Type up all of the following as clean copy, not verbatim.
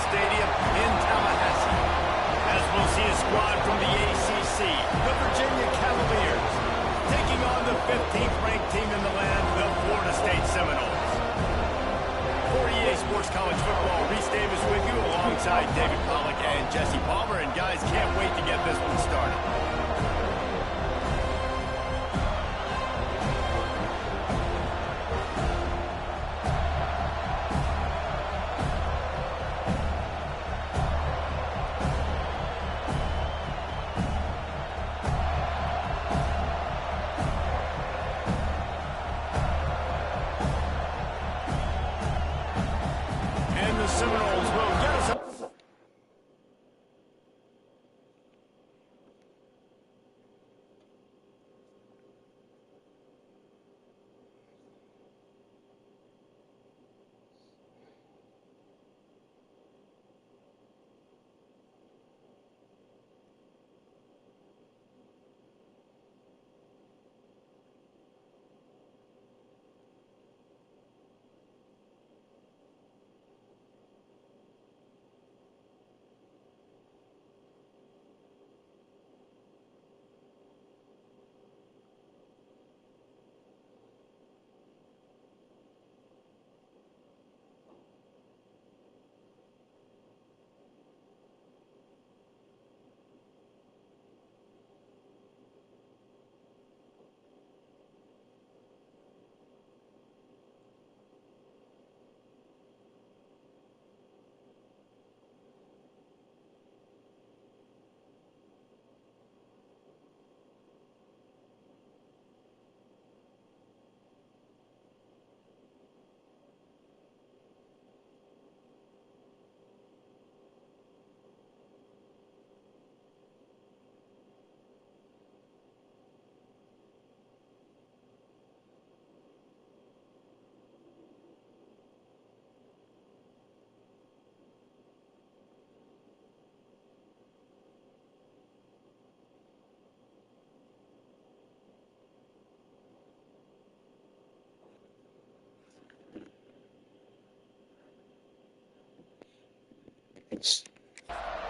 Stadium in Tallahassee. As we'll see a squad from the ACC, the Virginia Cavaliers, taking on the 15th ranked team in the land, the Florida State Seminoles. For EA Sports College Football, Reese Davis with you alongside David Pollack and Jesse Palmer. And guys, can't wait to get this one started. Seminoles will get us up.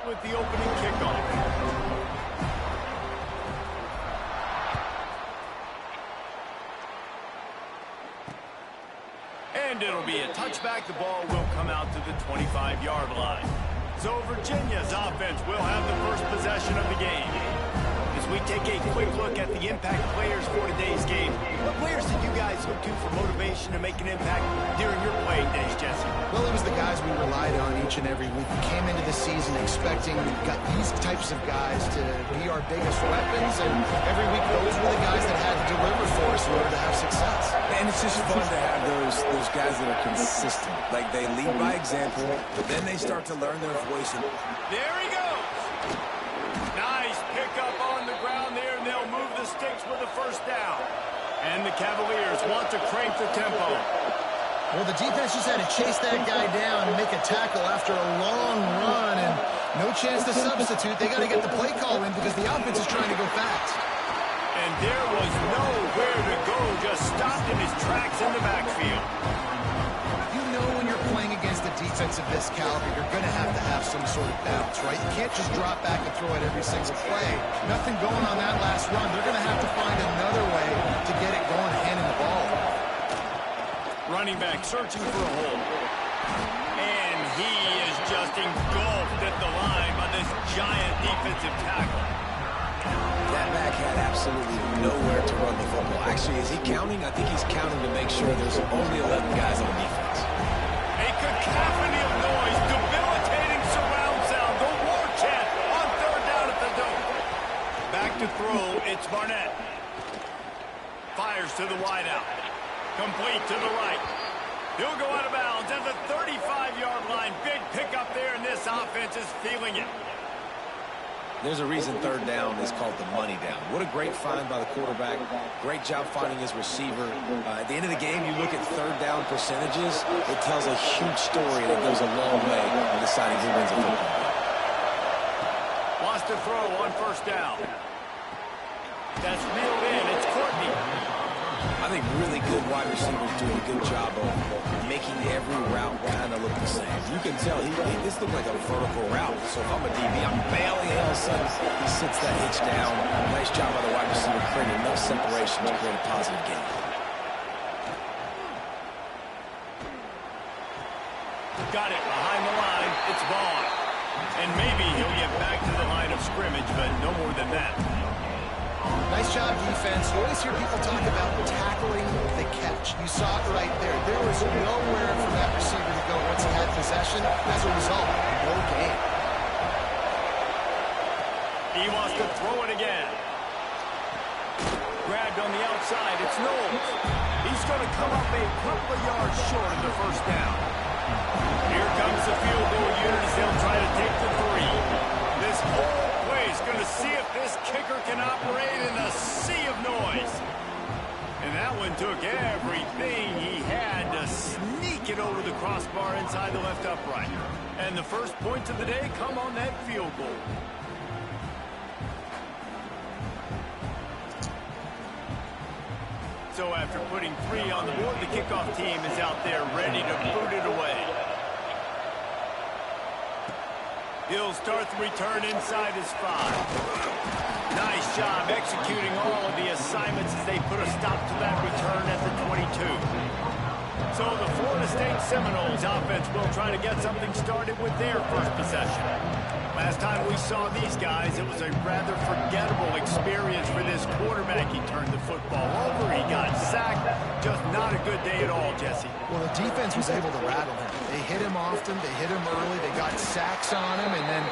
With the opening kickoff. And it'll be a touchback. The ball will come out to the 25-yard line. So Virginia's offense will have the first possession of the game. As we take a quick look at the impact players for today's game, what players did you guys look to for motivation to make an impact during your playing days, Jesse? Well, it was the guys we relied on each and every week. We came into the season expecting these types of guys to be our biggest weapons, and every week those were the guys that had to deliver for us in order to have success. And it's just fun to have those guys that are consistent. Like, they lead by example, but then they start to learn their voice. And there he goes. Nice pickup on the ground there, and they'll move the sticks with a first down. And the Cavaliers want to crank the tempo. Well, the defense just had to chase that guy down and make a tackle after a long run, and no chance to substitute. They got to get the play call in because the offense is trying to go fast. And there was nowhere to go, just stopped in his tracks in the backfield. You know when you're playing against a defense of this caliber, you're going to have some sort of bounce, right? You can't just drop back and throw it every single play. Nothing going on that last run. They're going to have to find another way to get it going and handing the ball. Running back searching for a hole. And he is just engulfed at the line by this giant defensive tackle. that back had absolutely nowhere to run the football. Actually, is he counting? I think he's counting to make sure there's only 11 guys on defense. A cacophony of noise, debilitating surround sound, the war chant on third down at the Dome. Back to throw, it's Barnett. Fires to the wideout. Complete to the right. He'll go out of bounds at the 35-yard line. Big pickup there, and this offense is feeling it. There's a reason third down is called the money down. What a great find by the quarterback. Great job finding his receiver. At the end of the game, you look at third down percentages. It tells a huge story, and it goes a long way in deciding who wins a football game. Wants to throw on first down. That's reeled in. It's Courtney. I I think really good wide receivers do a good job of making every route kind of look the same. You can tell this looked like a vertical route. So if I'm a DB, I'm bailing, and all of a sudden he sits that hitch down. Nice job by the wide receiver creating enough separation to create a positive gain. Got it behind the line. It's Vaughn. And maybe he'll get back to the line of scrimmage, but no more than that. Nice job, defense. You always hear people talk about tackling the catch. You saw it right there. There was nowhere for that receiver to go once he had possession. As a result, no gain. He wants to throw it again. Grabbed on the outside. It's Knowles. He's going to come up a couple of yards short of the first down. Here comes the field goal unit as they'll try to take the 3. This whole play is going to see if this kicker can operate in a sea of noise. And that one took everything he had to sneak it over the crossbar inside the left upright. And the first points of the day come on that field goal. So after putting 3 on the board, the kickoff team is out there ready to boot it away. He'll start the return inside his 5. Nice job executing all of the assignments as they put a stop to that return at the 22. So the Florida State Seminoles offense will try to get something started with their first possession. Last time we saw these guys, it was a rather forgettable experience for this quarterback. He turned the football over, he got sacked. Just not a good day at all, Jesse. Well, the defense was able to rattle him. They hit him often, they hit him early, they got sacks on him, and then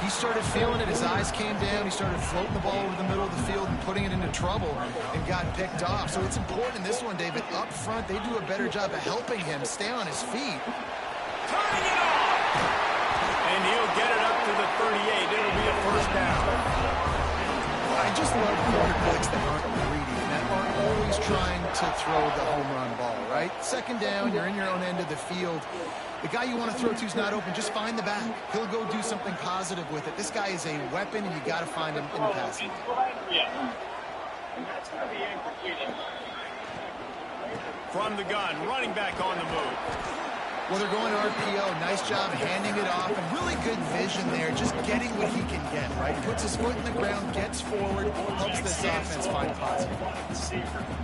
he started feeling it. His eyes came down, he started floating the ball over the middle of the field and putting it into trouble and got picked off. So it's important in this one, David, up front, they do a better job of helping him stay on his feet. Turning it off! And he'll get it up to the 38. It'll be a first down. I just love quarterbacks that aren't greedy and that aren't always trying to throw the home run ball, right? Second down, you're in your own end of the field. The guy you want to throw to is not open. Just find the back. He'll go do something positive with it. This guy is a weapon, and you got to find him in the passing. From the gun, running back on the move. Well, they're going RPO. Nice job handing it off, and really good vision there, just getting what he can get, right? Puts his foot in the ground, gets forward, helps this offense find positive.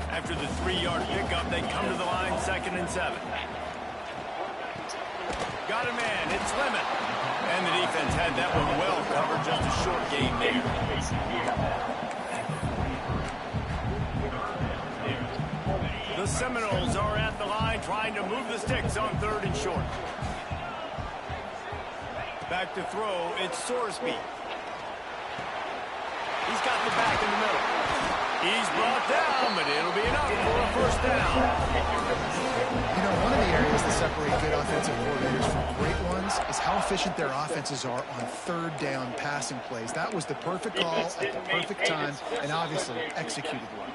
After the 3-yard pickup, they come to the line, 2nd and 7. Got a man, it's Lemon. And the defense had that one well covered, just a short game there. The Seminoles are at the line trying to move the sticks on 3rd and short. Back to throw, it's Sorsby. He's got the back in the middle. He's brought down, but it'll be enough for a first down. You know, one of the areas that separate good offensive coordinators from great ones is how efficient their offenses are on 3rd down passing plays. That was the perfect call at the perfect time, and obviously executed well.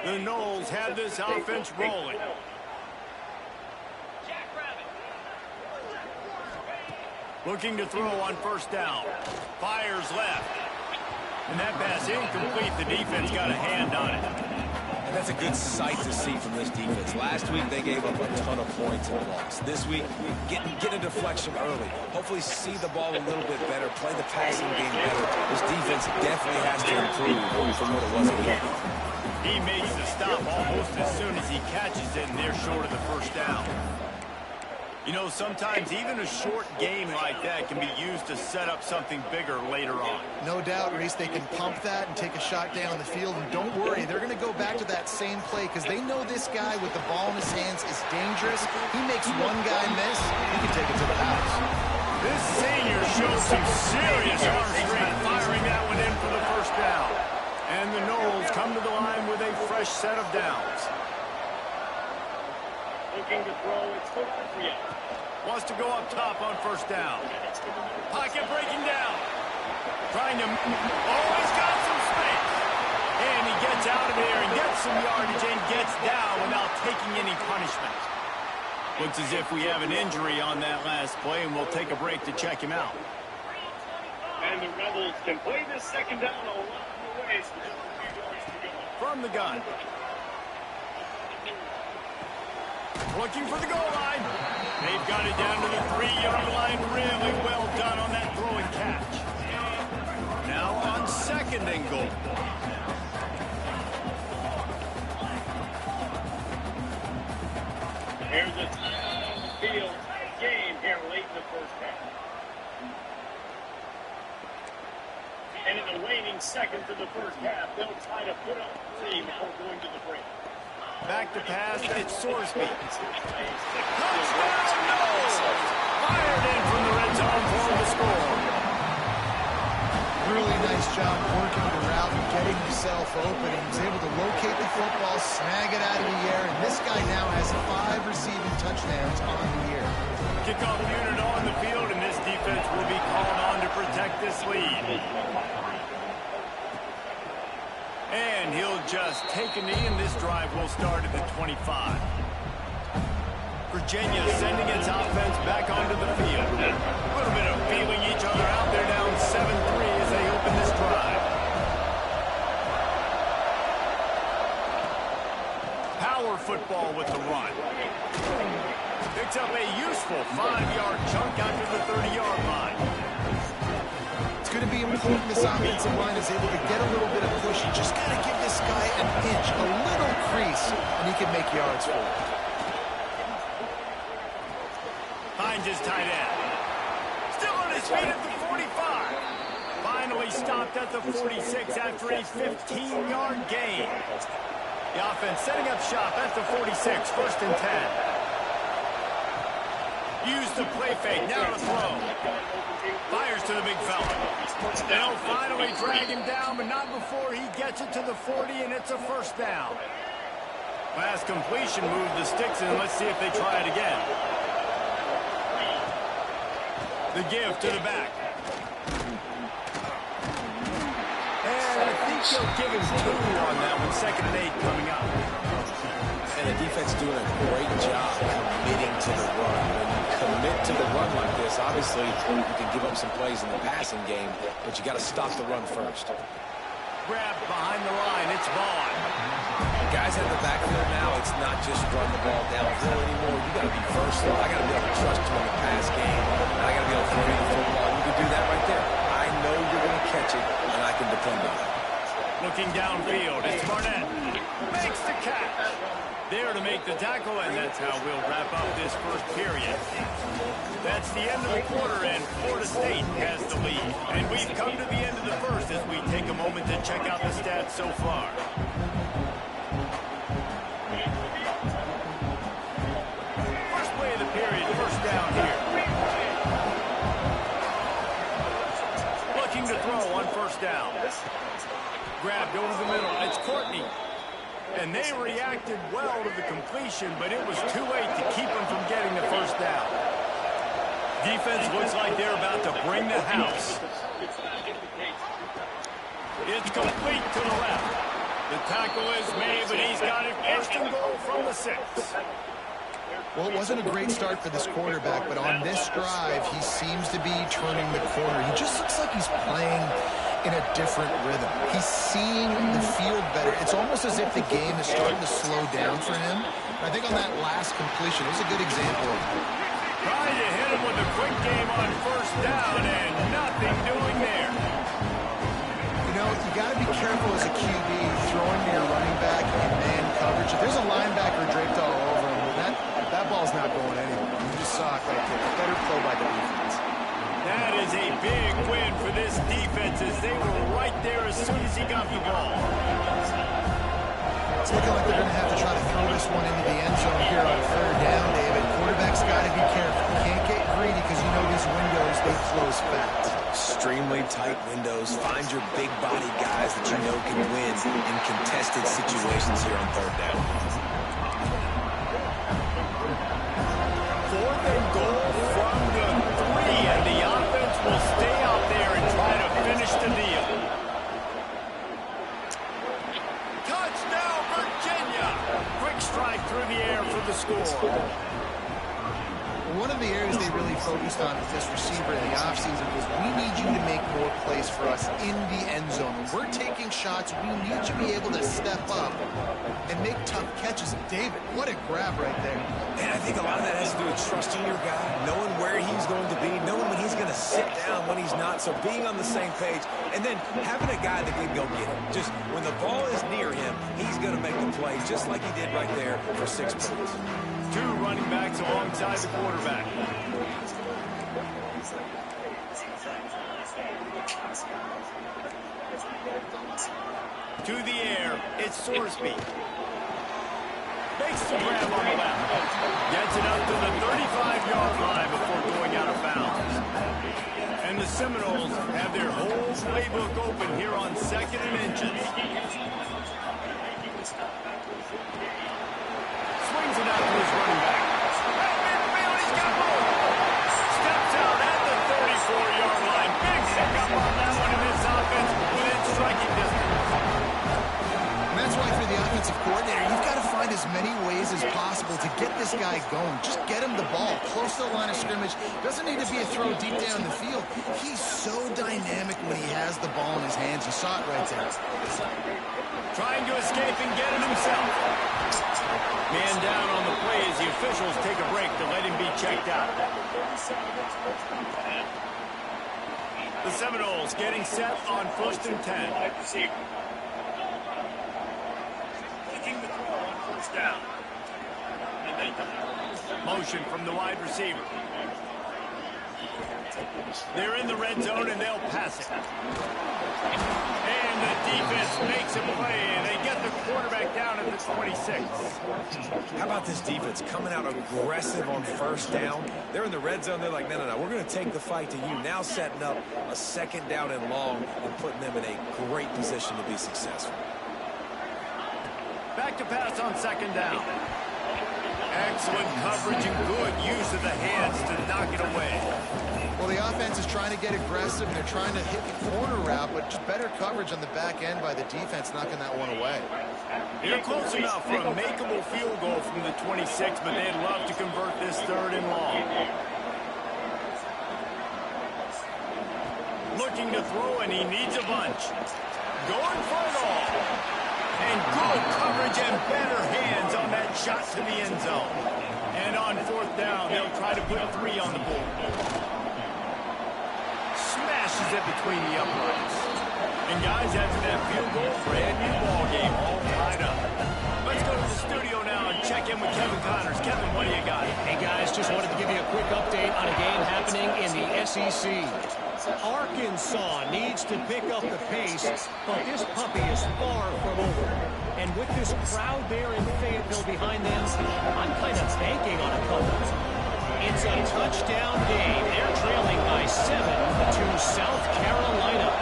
The Noles have this offense rolling. Looking to throw on 1st down. Fires left. And that pass incomplete. The defense got a hand on it. And that's a good sight to see from this defense. Last week, they gave up a ton of points and lost. This week, get a deflection early. Hopefully see the ball a little bit better, play the passing game better. This defense definitely has to improve from what it was a week ago. He makes the stop almost as soon as he catches it, and they're short of the first down. You know, sometimes even a short game like that can be used to set up something bigger later on. No doubt, Reese, they can pump that and take a shot down the field. And don't worry, they're going to go back to that same play because they know this guy with the ball in his hands is dangerous. He makes one guy miss, he can take it to the house. This senior shows some serious arm strength, firing that one in for the first down. And the Noles come to the line with a fresh set of downs. Looking to throw, it's wants to go up top on 1st down. Pocket breaking down. Trying to... Oh, he's got some space. And he gets out of there and gets some yardage and gets down without taking any punishment. Looks as if we have an injury on that last play, and we'll take a break to check him out. And the Rebels can play this 2nd down a lot more From the gun. Looking for the goal line. They've got it down to the 3-yard line. Really well done on that throw and catch. Now on 2nd and goal. Here's a time on the field game here late in the first half. And in the waning seconds of the first half, they'll try to put up 3 before going to the break. Back to pass, it's Sorsby. Touchdown, no! Fired in from the red zone for the score. Really nice job working the route and getting himself open. He was able to locate the football, snag it out of the air, and this guy now has 5 receiving touchdowns on the year. Kickoff unit on the field, and this defense will be called on to protect this lead. And he'll just take a knee, and this drive will start at the 25. Virginia sending its offense back onto the field. A little bit of feeling each other out. They're down 7-3 as they open this drive. Power football with the run. Picks up a useful 5-yard chunk out to the 30-yard line. It's going to be important this offensive line is able to get a little bit of push. You just got to give this guy an inch, a little crease, and he can make yards for it. Finds his tight end. Still on his feet at the 45. Finally stopped at the 46 after a 15-yard gain. The offense setting up shop at the 46, 1st and 10. Use the play fake, now to throw. Fires to the big fella. They'll finally drag him down, but not before he gets it to the 40, and it's a 1st down. Pass completion, move the sticks, and let's see if they try it again. The give to the back. And I think he'll give him 2 on that one, 2nd and 8 coming up. And the defense doing a great job committing to the run. When you commit to the run like this, obviously you can give up some plays in the passing game, but you got to stop the run first. Grab behind the line, it's Vaughn. Guys in the backfield now, it's not just run the ball downhill anymore. You got to be versatile. I got to be able to trust you in the pass game, and I got to be able to throw you the football. You can do that right there. I know you're going to catch it, and I can depend on it. Looking downfield, it's Barnett. Makes the catch. There to make the tackle, and that's how we'll wrap up this first period. That's the end of the quarter, and Florida State has the lead. And we've come to the end of the first as we take a moment to check out the stats so far. First play of the period, 1st down here. Looking to throw on 1st down. Grabbed over the middle. It's Courtney. And they reacted well to the completion, but it was too late to keep them from getting the 1st down. Defense looks like they're about to bring the house. It's complete to the left. The tackle is made, but he's got it 1st and goal from the 6. Well, it wasn't a great start for this quarterback, but on this drive, he seems to be turning the corner. He just looks like he's playing in a different rhythm. He's seeing the field better. It's almost as if the game is starting to slow down for him. I think on that last completion, it was a good example of it. Trying to hit him with a quick game on 1st down, and nothing doing there. You know, you got to be careful as a QB throwing to your running back in man coverage. If there's a linebacker draped all over him, that ball's not going anywhere. You just saw it right there. Better play by the defense. That is a big win for this defense as they were right there as soon as he got the ball. It's looking like they're going to have to try to throw this one into the end zone here on 3rd down, David. Quarterback's got to be careful. You can't get greedy because you know these windows, they close fast. Extremely tight windows. Find your big body guys that you know can win in contested situations here on 3rd down. 4th and goal from the 3, and the offense will stay out there and try to finish the deal. Touchdown, Virginia! Quick strike through the air for the score. One of the areas they really focused on with this receiver in the offseason was we need you to make more plays is for us in the end zone. When we're taking shots, we need to be able to step up and make tough catches. And David, what a grab right there. And I think a lot of that has to do with trusting your guy, knowing where he's going to be, knowing when he's going to sit down, when he's not. So being on the same page, and then having a guy that can go get it. Just when the ball is near him, he's going to make the play, just like he did right there for 6 points. Two running backs alongside the quarterback. To the air, it's Sorsby. Makes the grab on the left. Gets it up to the 35-yard line before going out of bounds. And the Seminoles have their whole playbook open here on 2nd and inches. Swings it out to his running back. Right midfield, he's got more. Steps out at the 34-yard line. Big pickup on that one in this offense within striking distance. And that's why for the offensive coordinator, you've got to find as many ways as possible to get this guy going. Just get him the ball close to the line of scrimmage. Doesn't need to be a throw deep down the field. He's so dynamic when he has the ball in his hands. You saw it right there. Trying to escape and get it himself. Man down on the play as the officials take a break to let him be checked out. The Seminoles getting set on 1st and 10. Looking to throw on 1st down. Motion from the wide receiver. They're in the red zone and they'll pass it. And the defense makes a play and they get the quarterback down at the 26. How about this defense coming out aggressive on 1st down? They're in the red zone. They're like, no, we're going to take the fight to you. Now setting up a 2nd down and long and putting them in a great position to be successful. Back to pass on 2nd down. Excellent coverage and good use of the hands to knock it away. Well, the offense is trying to get aggressive. They're trying to hit the corner route, but just better coverage on the back end by the defense, knocking that one away. They're close enough for a makeable field goal from the 26, but they'd love to convert this 3rd and long. Looking to throw, and he needs a bunch. Going for it all. And good coverage and better hands on that shot to the end zone. And on 4th down, they'll try to put 3 on the board. Smashes it between the uprights. And guys, after that field goal, brand new ball game, all tied up. Let's go to the studio now and check in with Kevin Connors. Kevin, what do you got? Hey guys, just wanted to give you a quick update on a game happening in the SEC. Arkansas needs to pick up the pace, but this puppy is far from over. And with this crowd there in Fayetteville behind them, I'm kind of banking on a comeback. It's a touchdown game. They're trailing by 7 to South Carolina.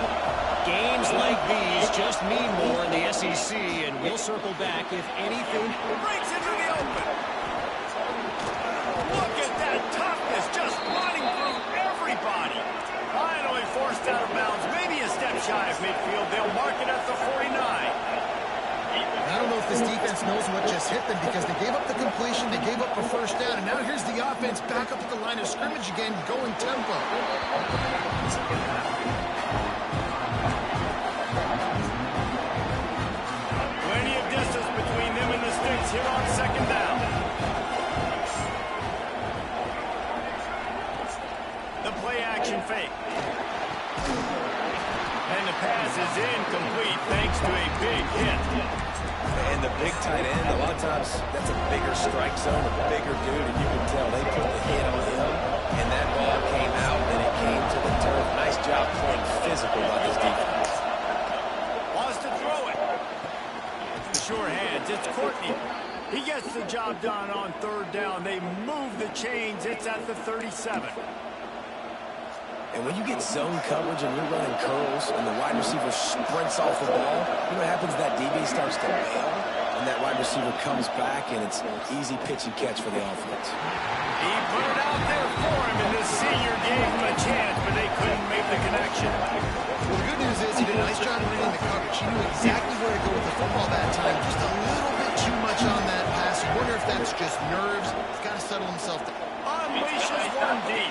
Games like these just mean more in the SEC, and we'll circle back if anything. Breaks into the open. Look at that toughness, just running through everybody. Finally forced out of bounds, maybe a step shy of midfield. They'll mark it at the 49. I don't know if this defense knows what just hit them because they gave up the completion, they gave up a 1st down, and now here's the offense back up at the line of scrimmage again, going tempo. Plenty of distance between them and the sticks here on 2nd down. The play action fake. And the pass is incomplete thanks to a big hit. And the big tight end, a lot of times that's a bigger strike zone, a bigger dude, and you can tell they put the hit on him, and that ball came out, and it came to the turf. Nice job playing physical by this defense. Wants to throw it. The sure hands, it's Courtney. He gets the job done on 3rd down. They move the chains. It's at the 37. And when you get zone coverage and you're running curls and the wide receiver sprints off the ball, you know what happens? That DB starts to bail, and that wide receiver comes back, and it's easy pitch and catch for the offense. He put it out there for him, and the senior gave him a chance, but they couldn't make the connection. Well, the good news is he did a nice job reading the coverage. He knew exactly where to go with the football that time. Just a little bit too much on that pass. You wonder if that's just nerves. He's got to settle himself down. Unleashes one deep.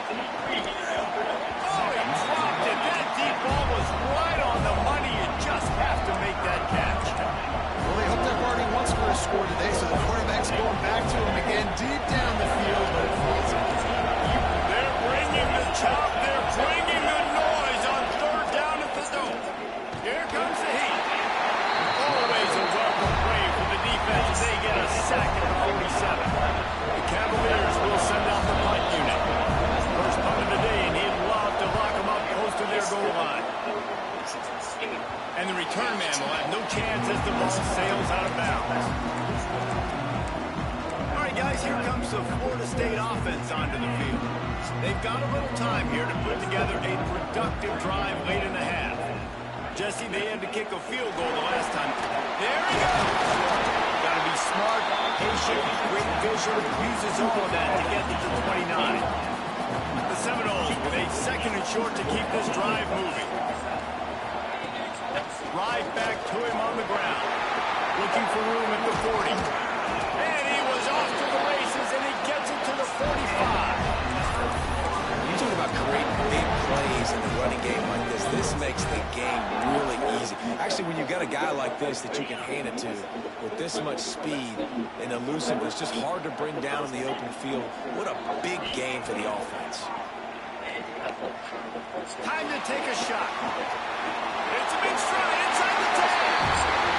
Oh, he dropped it. That deep ball was the line. And the return man will have no chance as the ball sails out of bounds. All right, guys, here comes the Florida State offense onto the field. They've got a little time here to put together a productive drive late in the half. Jesse, they had to kick a field goal the last time. There he goes! Got to be smart, patient, great vision, uses all of that to get to the 29. The Seminoles with a second and short to keep this drive moving. Right back to him on the ground. Looking for room at the 40. And he was off to the races, and he gets it to the 45. You talk about creating big plays in the running game like this. This makes the game really easy. Actually, when you've got a guy like this that you can hand it to with this much speed and elusiveness, just hard to bring down in the open field. What a big game for the offense. Time to take a shot. It's a big stride inside the 10.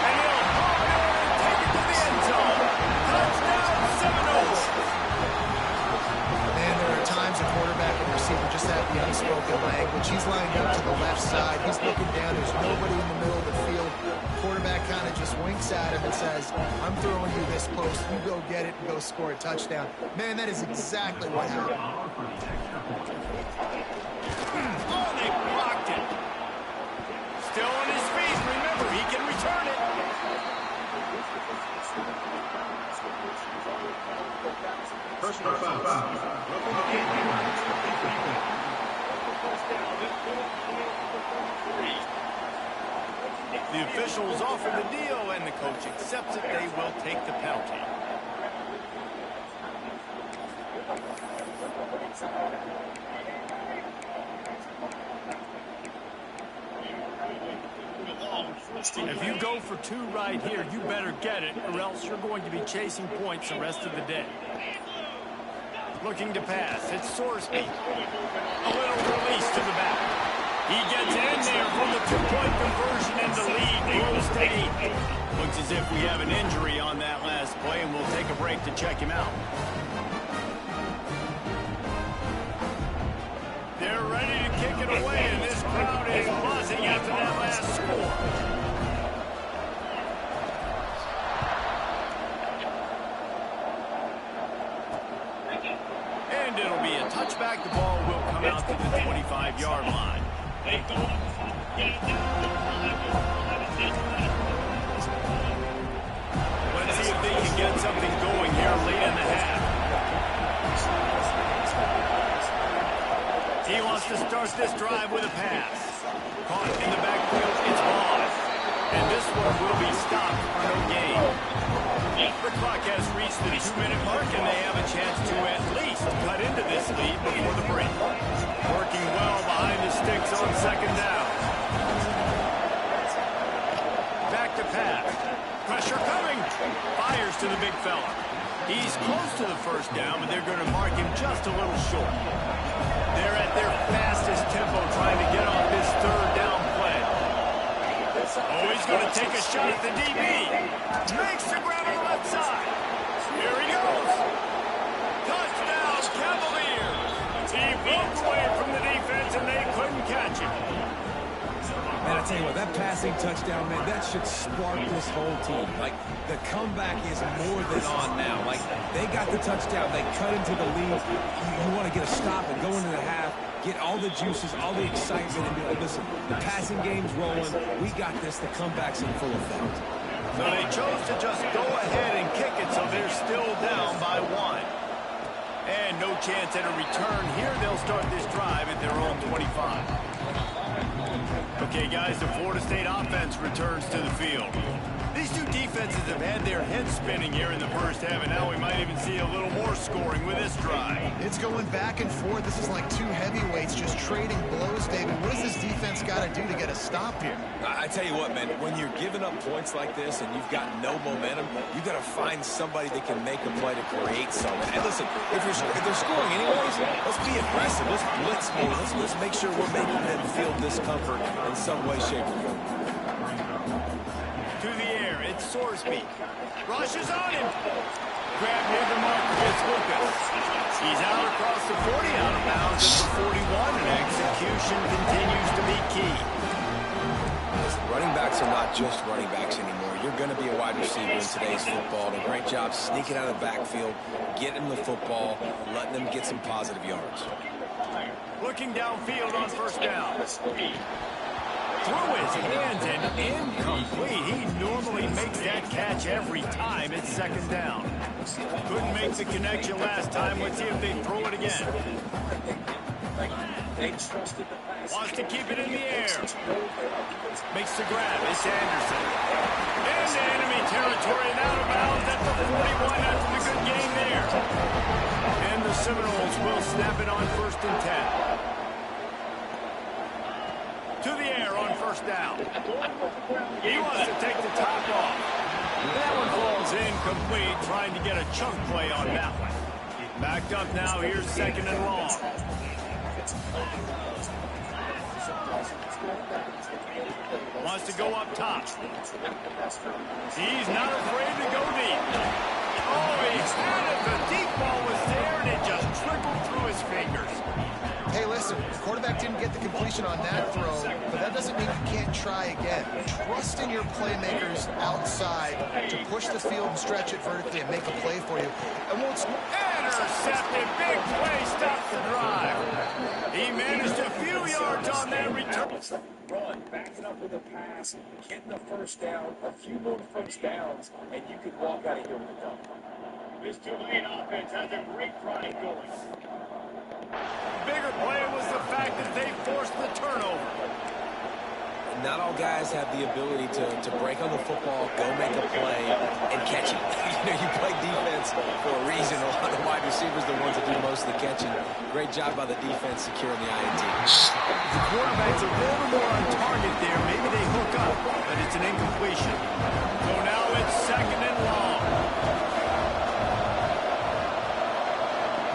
And he'll pop it over and take it to the end zone. Touchdown, Seminoles. Man, there are times a quarterback and receiver just have the unspoken language. He's lined up to the left side. He's looking down. There's nobody in the middle of the field. Quarterback kind of just winks at him and says, I'm throwing you this post. You go get it and go score a touchdown. Man, that is exactly what happened. Oh, they blocked it. Still on his feet. Remember, he can return it. Personal foul. The officials offer the deal, and the coach accepts it. They will take the penalty. If you go for two right here, you better get it, or else you're going to be chasing points the rest of the day. Looking to pass. It's Sorsby. A little release to the back. He gets in there from the two-point conversion, and the lead grows to 8. Looks as if we have an injury on that last play, and we'll take a break to check him out. They're ready to kick it away, and this crowd is buzzing after that last score. And it'll be a touchback. The ball will come out to the 25-yard line. Let's see if they can get something going here late in the half. He wants to start this drive with a pass. Caught in the backfield, it's Vaughn. And this one will be stopped for no gain. The clock has reached the 2-minute mark, and they have a chance to at least cut into this lead before the break. Working well behind the sticks on second down. Back to pass. Pressure coming. Fires to the big fella. He's close to the first down, but they're going to mark him just a little short. They're at their fastest tempo trying to get off this third down play. Oh, he's going to take a shot at the DB. Makes the grab on the left side. Here he goes. Touchdown, Cavaliers. He broke away from the defense, and they couldn't catch him. Man, I tell you what, that passing touchdown, man, that should spark this whole team. Like, the comeback is more than on now. Like, they got the touchdown. They cut into the lead. You want to get a stop and go into the half, get all the juices, all the excitement, and be like, listen, the passing game's rolling. We got this. The comeback's in full effect. So they chose to just go ahead and kick it, so they're still down by 1. And no chance at a return here. They'll start this drive at their own 25. Okay, guys, the Florida State offense returns to the field. These two defenses have had their heads spinning here in the first half, and now we might even see a little more scoring with this drive. It's going back and forth. This is like two heavyweights just trading blows, David. What does this defense got to do to get a stop here? I tell you what, man, when you're giving up points like this and you've got no momentum, you got to find somebody that can make a play to create something. And listen, if they're scoring anyways, let's be aggressive. Let's blitz more. Let's make sure we're making them feel discomfort in some way, shape, or form. To the air, it's Sorsby. Rushes on him. Grab near the mark against Lucas. He's out across the 40, out of bounds at the 41, and execution continues to be key. Running backs are not just running backs anymore. You're going to be a wide receiver in today's football. A great job sneaking out of the backfield, getting the football, and letting them get some positive yards. Looking downfield on first down. Through his hands and incomplete. He normally makes that catch every time. It's second down. Couldn't make the connection last time. Let's see if they throw it again. Wants to keep it in the air. Makes the grab. It's Anderson. Into enemy territory and out of bounds at the 41 after the good game there. And the Seminoles will snap it on 1st and 10. To the air on first down. He wants to take the top off. That one falls incomplete, trying to get a chunk play on that one. Backed up now, here's second and long. Wants to go up top. He's not afraid to go deep. Oh, he had it. The deep ball was there, and it just trickled through his fingers. Hey, listen, the quarterback didn't get the completion on that throw, but that doesn't mean you can't try again. Trust in your playmakers outside to push the field and stretch it vertically and make a play for you. And we'll intercepted. Big play. Stops the drive. He managed a few yards on that return. Run, backing up with a pass, getting the first down, a few more first downs, and you could walk out of here with a dub. This Tulane offense has a great drive going. Bigger play was the fact that they forced the turnover. Not all guys have the ability to break on the football, go make a play, and catch it. You play defense for a reason. A lot of wide receivers are the ones that do most of the catching. Great job by the defense securing the INT. The quarterback's a little more on target there. Maybe they hook up, but it's an incompletion. So now it's second and long.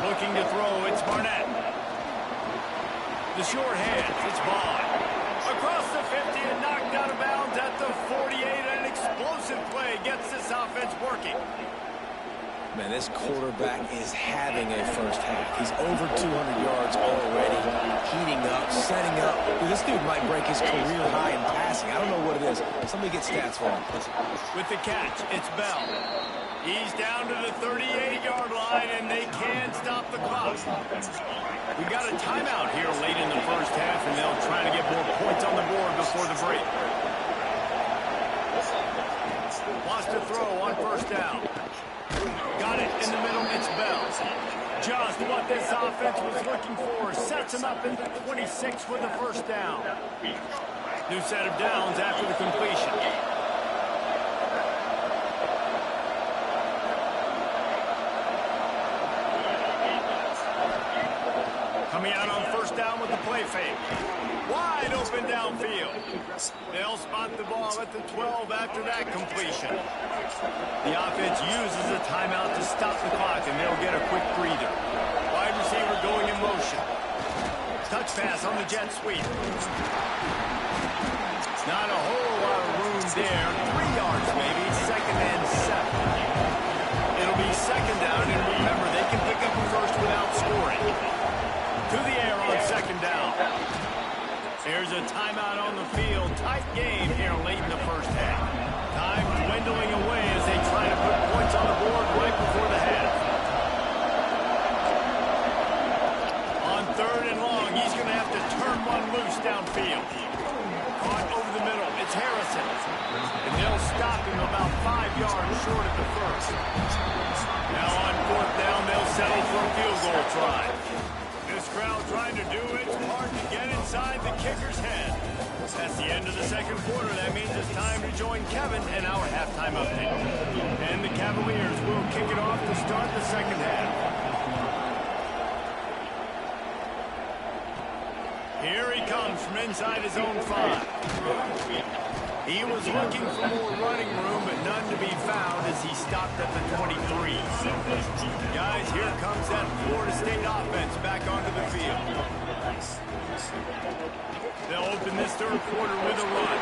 Looking to throw, it's Barnett. The short hands, it's Vaughn. Across the 50 and knocked out of bounds at the 48. An explosive play gets this offense working. Man, this quarterback is having a first half. He's over 200 yards already, heating up, setting up. Dude, this dude might break his career high in passing. I don't know what it is. Somebody get stats for him. With the catch, it's Bell. He's down to the 38-yard line, and they can't stop the clock. We got a timeout here late in the first half, and they'll try to get more points on the board before the break. Wants to throw on first down. Got it in the middle, it's Bell. Just what this offense was looking for. Sets him up in the 26 for the first down. New set of downs after the completion. Coming out on first down with the play fake. Wide open downfield. They'll spot the ball at the 12 after that completion. The offense uses a timeout to stop the clock, and they'll get a quick breather. Wide receiver going in motion. Touch pass on the jet sweep. Not a whole lot of room there. 3 yards maybe. Second and 7. It'll be second down, and remember, they can pick up a first without scoring. To the air on second down. There's a timeout on the field. Tight game here late in the first half. Time dwindling away as they try to put points on the board right before the half. On third and long, he's going to have to turn one loose downfield. Caught over the middle. It's Harrison. And they'll stop him about 5 yards short at the first. Now on fourth down, they'll settle for a field goal try. This crowd trying to do it. It's hard to get inside the kicker's head. That's the end of the second quarter. That means it's time to join Kevin and our halftime update. And the Cavaliers will kick it off to start the second half. Here he comes from inside his own 5. He was looking for more running room, but none to be found as he stopped at the 23. Guys, here comes that Florida State offense back onto the field. They'll open this third quarter with a run.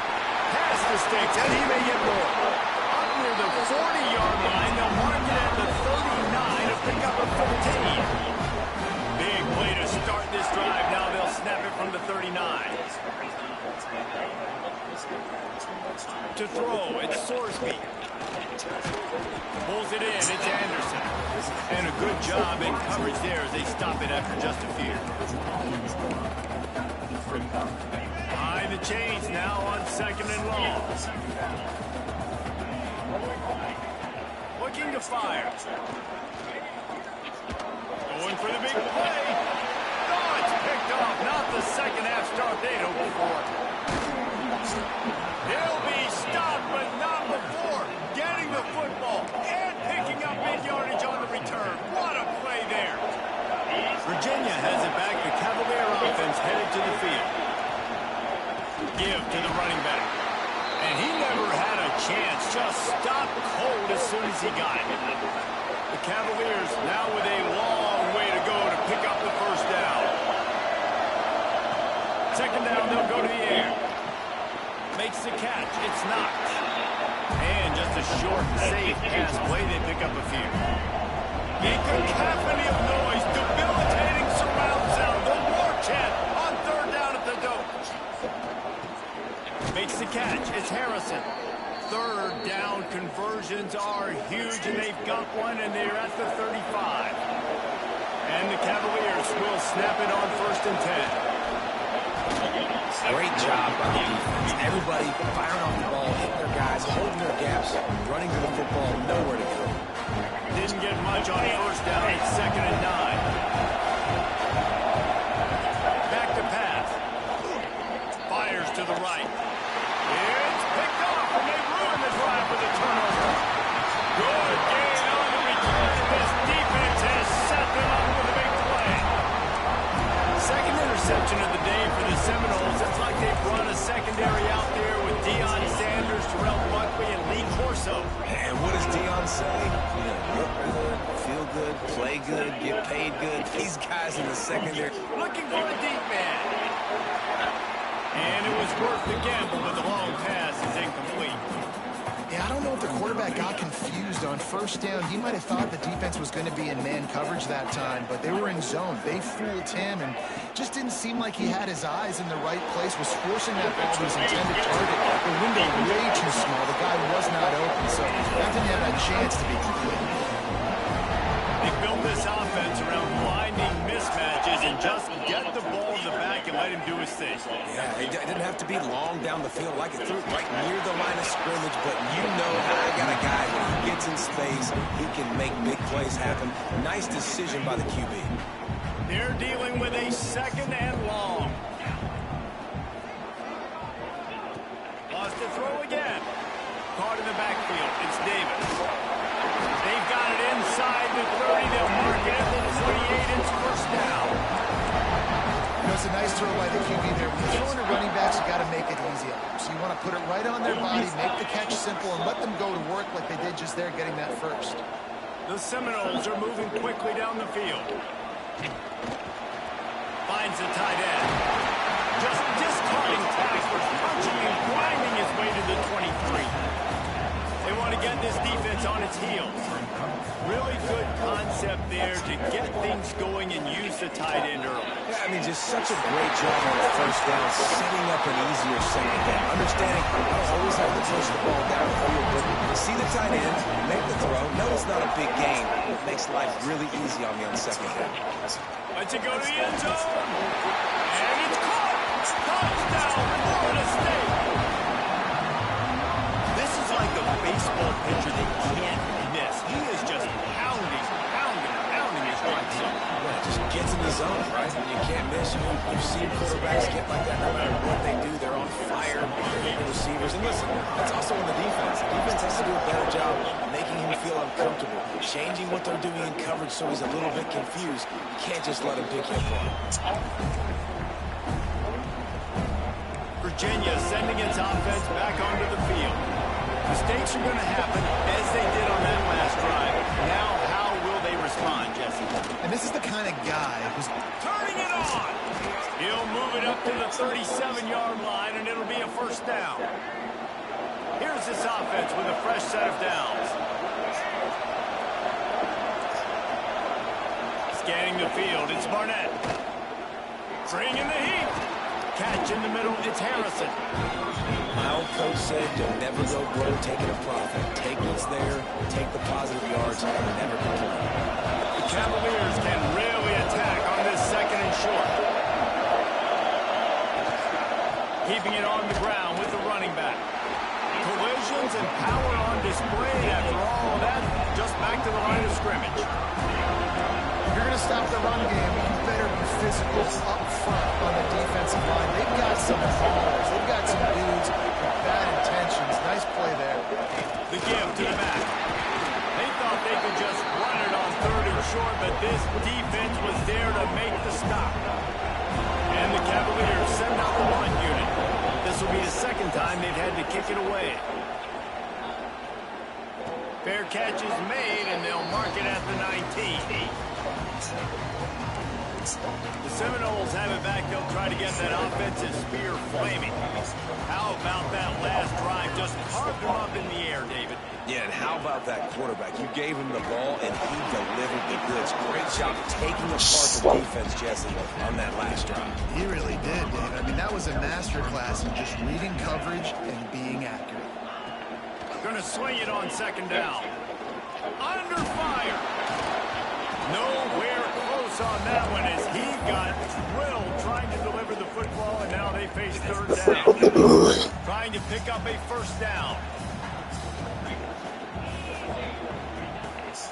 past the sticks, and he may get more. Up near the 40-yard line, they'll mark it at the 39 to pick up a 15. Big play to start this drive. Now they'll snap it from the 39. To throw, it's Sorsby. Pulls it in, it's Anderson. And a good job in coverage there as they stop it after just a few. Behind the chains now on 2nd and long. Looking to fire. Going for the big play. Oh, it's picked off. Not the second half start they'd hoped for. He'll be stopped, but not before getting the football and picking up big yardage on the return. What a play there. Virginia has it back. The Cavalier offense headed to the field. Give to the running back. And he never had a chance. Just stopped cold as soon as he got it. The Cavaliers now with a long way to go to pick up the first down. 2nd down, they'll go to the air. Makes the catch. It's knocked. And just a short, safe pass play. They pick up a few. A cacophony of noise. Debilitating surround sound. The war chant on 3rd down at the Dome. Makes the catch. It's Harrison. 3rd down conversions are huge, and they've got one, and they're at the 35. And the Cavaliers will snap it on 1st and 10. Great job by the defense. Everybody firing off the ball, hitting their guys, holding their gaps, running to the football, nowhere to go. Didn't get much on 1st down. It's 2nd and 9. Back to pass. Fires to the right. It's picked off, and they ruin the drive with a turnover. Good gain on the return. This defense has set them up with a big play. 2nd interception of the day for the Seminoles. It's like they brought a secondary out there with Deion Sanders, Terrell Buckley, and Lee Corso. And what does Deion say? Look good, feel good, play good, get paid good. These guys in the secondary. Looking for a deep man. And it was worth the gamble, but the long pass is incomplete. Yeah, I don't know if the quarterback got confused on 1st down. He might have thought the defense was going to be in man coverage that time, but they were in zone. They fooled him and just didn't seem like he had his eyes in the right place, was forcing that ball to his intended target. The window way too small. The guy was not open, so that didn't have a chance to be complete. They built this offense around blinding mismatches and just get the ball in the back and let him do his thing. Yeah, it didn't have to be long down the field like it threw right near the line of scrimmage, but you know how I got a guy when he gets in space, he can make big plays happen. Nice decision by the QB. They're dealing with a 2nd and long. Lost to throw again. Caught in the backfield. It's Davis. They've got it inside the 30. They'll mark it at the 28. It's 1st down. You know, it's a nice throw by the QB there. When you're throwing to running backs, you got to make it easy on them. So you want to put it right on their body, make the catch simple, and let them go to work like they did just there, getting that first. The Seminoles are moving quickly down the field. Finds the tight end. Just discarding tacklers, punching and grinding his way to the 23. They want to get this defense on its heels. Really good concept there to get things going and use the tight end early. Yeah, I mean, just such a great job on the 1st down, setting up an easier 2nd down. Understanding I don't always have to push the ball downfield, but see the tight end, make the throw. No, it's not a big gain. It makes life really easy on me on 2nd down. Let's it go to the end zone. And it's caught. Touchdown, Florida State. This is like a baseball pitcher they can't miss. He is just pounding his strike zone. Yeah, just gets in the zone, right? And you can't miss. You've seen quarterbacks get like that no matter what they do. They're on fire. They're hitting receivers. And listen, that's also on the defense. The defense has to do a better job making him feel uncomfortable, changing what they're doing in coverage so he's a little bit confused. You can't just let him pick you apart. Virginia sending its offense back onto the field. Mistakes are going to happen as they did on that last drive. Now, how will they respond, Jesse? And this is the kind of guy who's Turning it on! He'll move it up to the 37-yard line, and it'll be a 1st down. Here's this offense with a fresh set of downs. Scanning the field, it's Barnett. Bringing the heat. Catch in the middle, it's Harrison. My old coach said you'll never go broke taking a profit. Take what's there, take the positive yards, and never complain. The Cavaliers can really attack on this second and short. Keeping it on the ground with the running back. Collisions and power on display after all of that. Just back to the line of scrimmage. If you're going to stop the run game, you better be physical up front on the defensive line. They've got some ballers. They've got some dudes with bad intentions. Nice play there. The give to the back. They thought they could just run it on third and short, but this defense was there to make the stop. And the Cavaliers send out the punt unit. This will be the second time they've had to kick it away. Fair catch is made, and they'll mark it at the 19. The Seminoles have it back. They'll try to get that offensive spear flaming. How about that last drive? Just carved them up in the air, David. Yeah, and how about that quarterback? You gave him the ball, and he delivered the goods. Great job taking apart the defense, Jesse, on that last drive. He really did, David. I mean, that was a masterclass in just reading coverage and being accurate. Gonna swing it on second down. Under fire. Nowhere close on that one as he got drilled trying to deliver the football, and now they face third down. Trying to pick up a first down.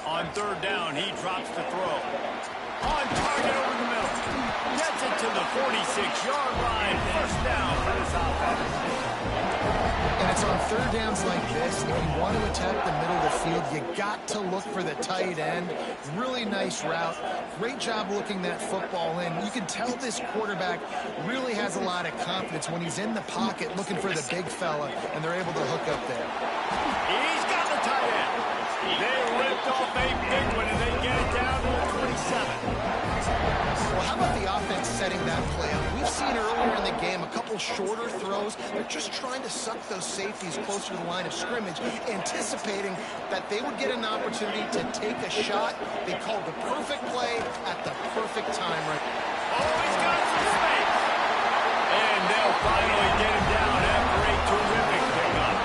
On third down, he drops the throw. On target over the middle. Gets it to the 46-yard line. First down for this offense. And it's on third downs like this, if you want to attack the middle of the field, you got to look for the tight end. Really nice route. Great job looking that football in. You can tell this quarterback really has a lot of confidence when he's in the pocket looking for the big fella, and they're able to hook up there. He's got the tight end. They ripped off a big one, and they get it down to the 27. Well, how about the offense setting that play up? We've seen earlier in the game a couple shorter throws. They're just trying to suck those safeties closer to the line of scrimmage, anticipating that they would get an opportunity to take a shot. They called the perfect play at the perfect time right now. Oh, he's got some space. And they'll finally get him down after a terrific pickup.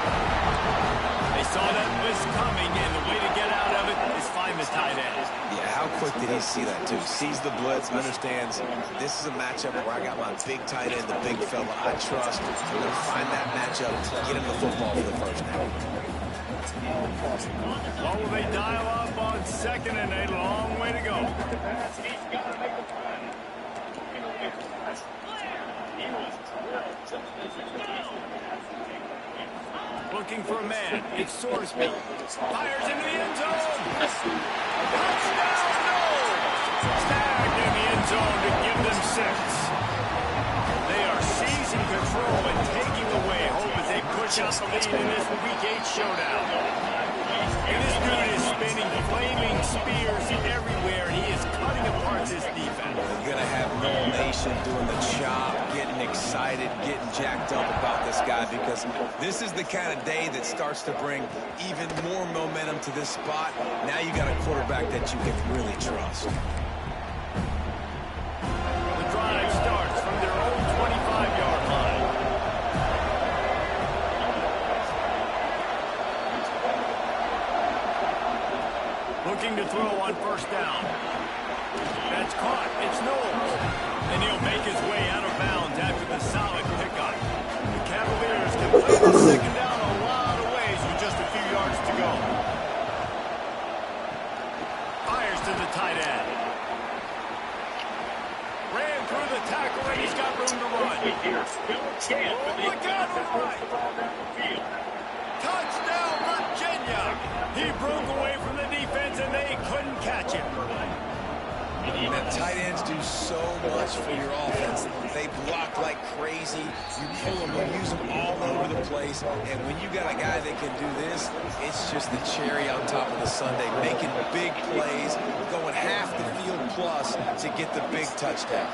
They saw that blitz coming, and the way to get out of it is find the tight end. Yeah, how quick did he see that, too? Sees the blitz, understands this is a matchup where I got my big tight end, the big fella I trust. I'm going to find that matchup, get him the football for the first down. What will they dial up on second and a long way to go? Looking for a man. It's Sorsby. Fires into the end zone. Touchdown, no! Snagged in the end zone to give them 6. They are seizing control and taking away hope as they push out the lead in this Week 8 showdown. And this dude is spinning flaming spears everywhere, and he is cutting apart this defense. They're going to have Noel Nation doing the chop, getting excited, getting jacked up about this guy, because this is the kind of day that starts to bring even more momentum to this spot. Now you got a quarterback that you can really trust. The drive starts from their own 25-yard line. Looking to throw on first down. That's caught. It's Knowles. And he'll make his way out of bounds after the solid pickup. The Cavaliers can play the second down a lot of ways with just a few yards to go. Fires to the tight end. Ran through the tackle, and he's got room to run. Oh, look out to the right. Touchdown, Virginia. He broke away from the defense, and they couldn't catch him. Man, tight ends do so much for your offense. They block like crazy. You pull them, you use them all over the place. And when you got a guy that can do this, it's just the cherry on top of the sundae, making big plays, going half the field plus to get the big touchdown.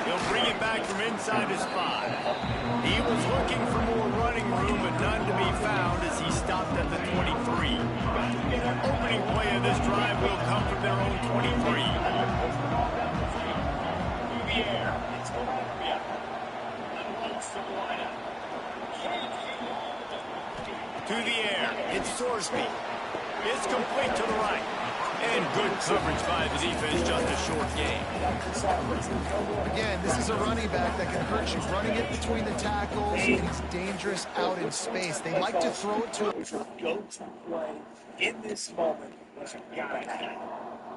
He'll bring it back from inside his spot. He was looking for more running room, but none to be found as stopped at the 23. Opening play of this drive will come from their own 23. Through the air, it's Columbia. And runs to the lineup. To the air, it's Sorsby. It's complete to the right. And good coverage by the defense, just a short gain. Again, this is a running back that can hurt you. Running it between the tackles, and he's dangerous out in space. They like to throw it to him. Go-to play in this moment was gotta have.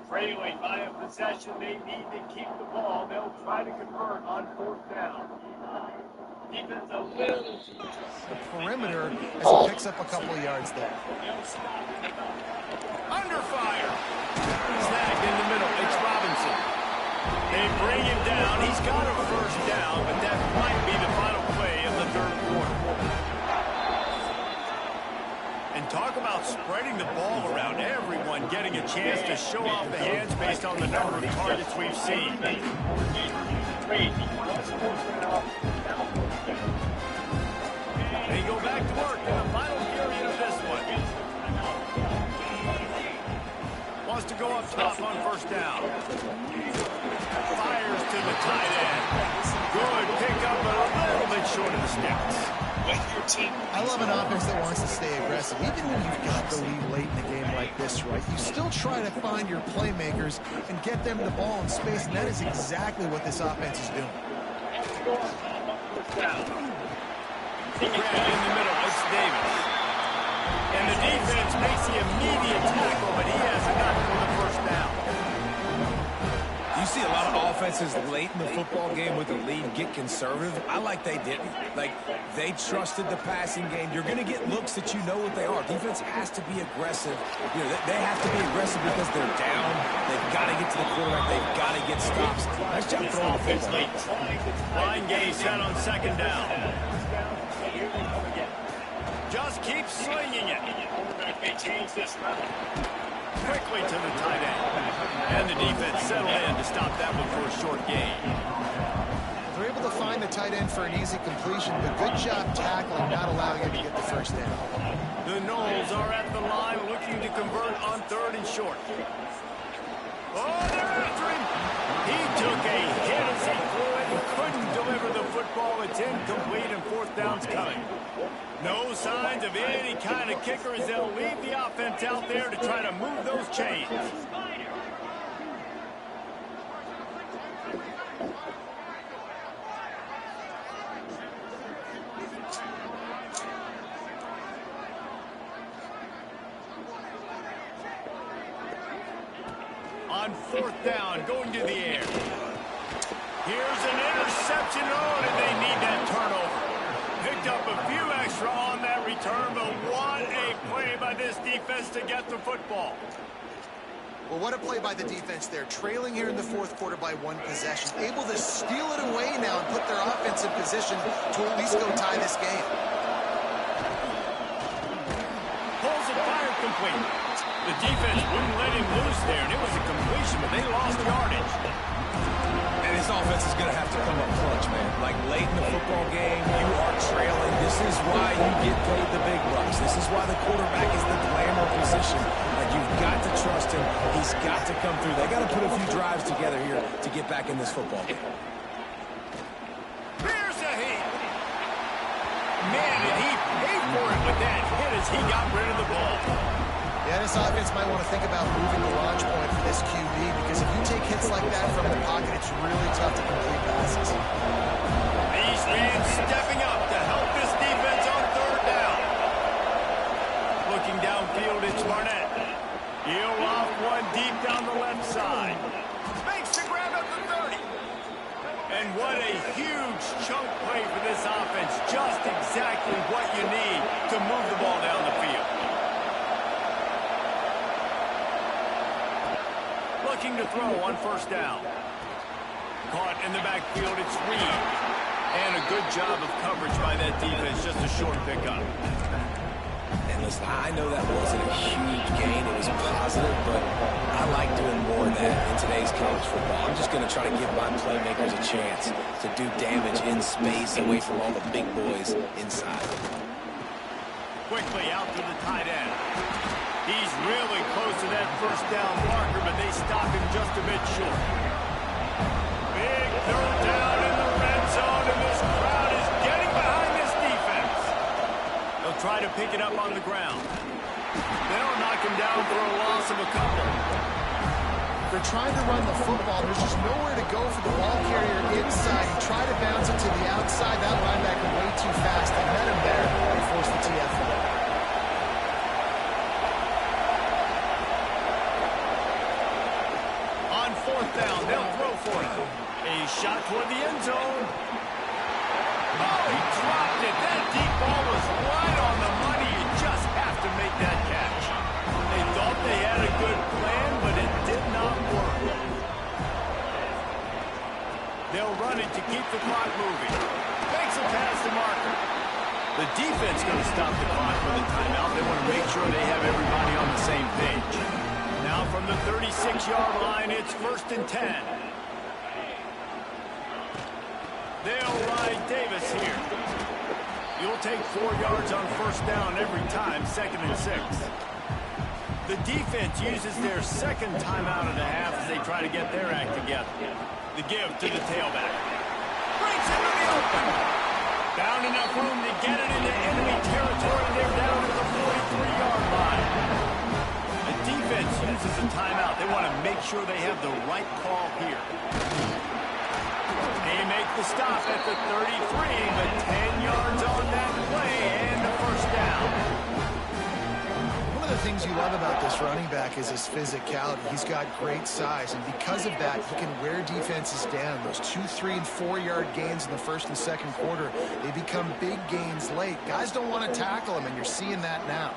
Trailing by a possession, they need to keep the ball. They'll try to convert on 4th down. Defense a little The perimeter as he picks up a couple of yards there. Under fire. Snagged in the middle. It's Robinson. They bring him down. He's got a first down, but that might be the final play of the 3rd quarter. And talk about spreading the ball around. Everyone getting a chance to show off the hands based on the number of targets we've seen. They go back to work in the final period of this one. Wants to go up top on 1st down. Fires to the tight end. Good pickup, but a little bit short of the sticks. I love an offense that wants to stay aggressive. Even when you've got the lead late in a game like this, right, you still try to find your playmakers and get them the ball in space, and that is exactly what this offense is doing. Grab in the middle, it's Davis. And the defense makes the immediate tackle, but he has enough for the 1st down. You see a lot of offenses late in the football game with the lead get conservative. I like they didn't. Like, they trusted the passing game. You're going to get looks that you know what they are. Defense has to be aggressive. You know, they have to be aggressive because they're down. They've got to get to the quarterback. They've got to get stops. Nice job throwing the football. Line game set on 2nd down. Just keep slinging it. Quickly to the tight end. And the defense settled in to stop that one for a short gain. They're able to find the tight end for an easy completion, but good job tackling, not allowing him to get the 1st down. The Knowles are at the line looking to convert on 3rd and short. Oh, they're after him. He took a hit as he threw it and couldn't deliver the football. It's incomplete and 4th down's coming. No signs of any kind of kicker as they'll leave the offense out there to try to move those chains. On 4th down, going to the air. Here's an interception. Oh, and they need that turnover. Picked up a few extra on that return, but what a play by this defense to get the football. Well, what a play by the defense there. Trailing here in the 4th quarter by 1 possession. Able to steal it away now and put their offense in position to at least go tie this game. Pulls it, fired complete. The defense wouldn't let him loose there, and it was a completion, but they lost yardage. And this offense is going to have to come up clutch, man. Like, late in the football game, you are trailing. This is why you get paid the big bucks. This is why the quarterback is the glamour position. Like, you've got to trust him. He's got to come through. They got to put a few drives together here to get back in this football game. Here's a hit. Man, did he pay for it with that hit as he got rid of the ball. Yeah, this offense might want to think about moving the launch point for this QB, because if you take hits like that from the pocket, it's really tough to complete passes. These fans stepping up to help this defense on 3rd down. Looking downfield, it's Barnett. He'll off one deep down the left side. Makes the grab at the 30. And what a huge chunk play for this offense. Just exactly what you need to move the ball down the field. Looking to throw on 1st down. Caught in the backfield, it's Reed. And a good job of coverage by that defense, just a short pickup. And listen, I know that wasn't a huge gain. It was positive, but I like doing more of that in today's college football. I'm just going to try to give my playmakers a chance to do damage in space away from all the big boys inside. quickly out to the tight end. He's really close to that first down marker, but they stop him just a bit short. Big third down in the red zone, and this crowd is getting behind this defense. They'll try to pick it up on the ground. They don't knock him down for a loss of a couple. They're trying to run the football. There's just nowhere to go for the ball carrier inside. He tried to bounce it to the outside. That linebacker way too fast. They met him there. They forced the TFL. On fourth down, they'll throw for it. A shot toward the end zone. Oh, he dropped it. That deep ball was right on the money. You just have to make that catch. They thought they had a good plan, but it did not work. They'll run it to keep the clock moving. Makes a pass to Marker. The defense going to stop the clock with a timeout. They want to make sure they have everybody on the same page. Now from the 36-yard line, it's 1st and 10. They'll ride Davis here. You'll take 4 yards on first down every time, 2nd and 6. The defense uses their second timeout of the half as they try to get their act together. The give to the tailback. Breaks into the open. Found enough room to get it into enemy territory. They're down to the 43-yard line. The defense uses a timeout. They want to make sure they have the right call here. They make the stop at the 33, but 10 yards on that play and a first down. One of the things you love about this running back is his physicality. He's got great size, and because of that, he can wear defenses down. Those 2, 3, and 4-yard gains in the first and second quarter, they become big gains late. Guys don't want to tackle him, and you're seeing that now.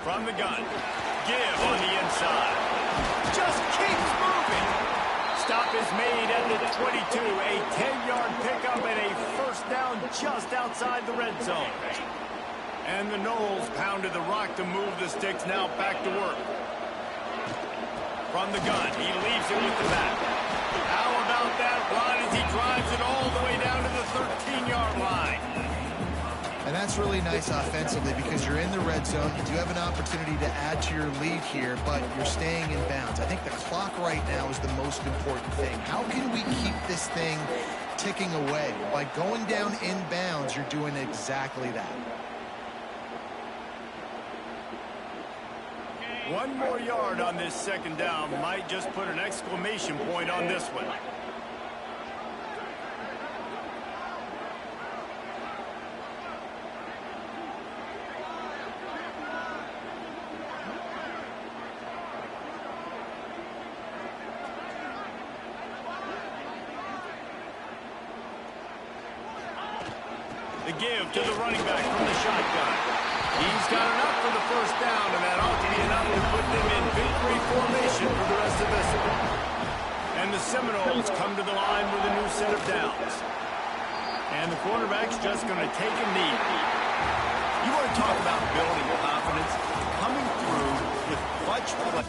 From the gun. Give on the inside. Just keeps moving. Stop is made at the 22. A 10-yard pickup and a first down just outside the red zone. And the Knowles pounded the rock to move the sticks. Now back to work. From the gun. He leaves it with the back. How about that run as he drives it all the way down to the 13-yard line? And that's really nice offensively because you're in the red zone. You do have an opportunity to add to your lead here, but you're staying in bounds. I think the clock right now is the most important thing. How can we keep this thing ticking away? By going down in bounds, you're doing exactly that. One more yard on this second down might just put an exclamation point on this one. The give to the running back from the shotgun. He's got enough for the first down, and that ought to be enough to put them in victory formation for the rest of this one. And the Seminoles come to the line with a new set of downs. And the quarterback's just going to take a knee. You want to talk about building confidence? Coming through with clutch play.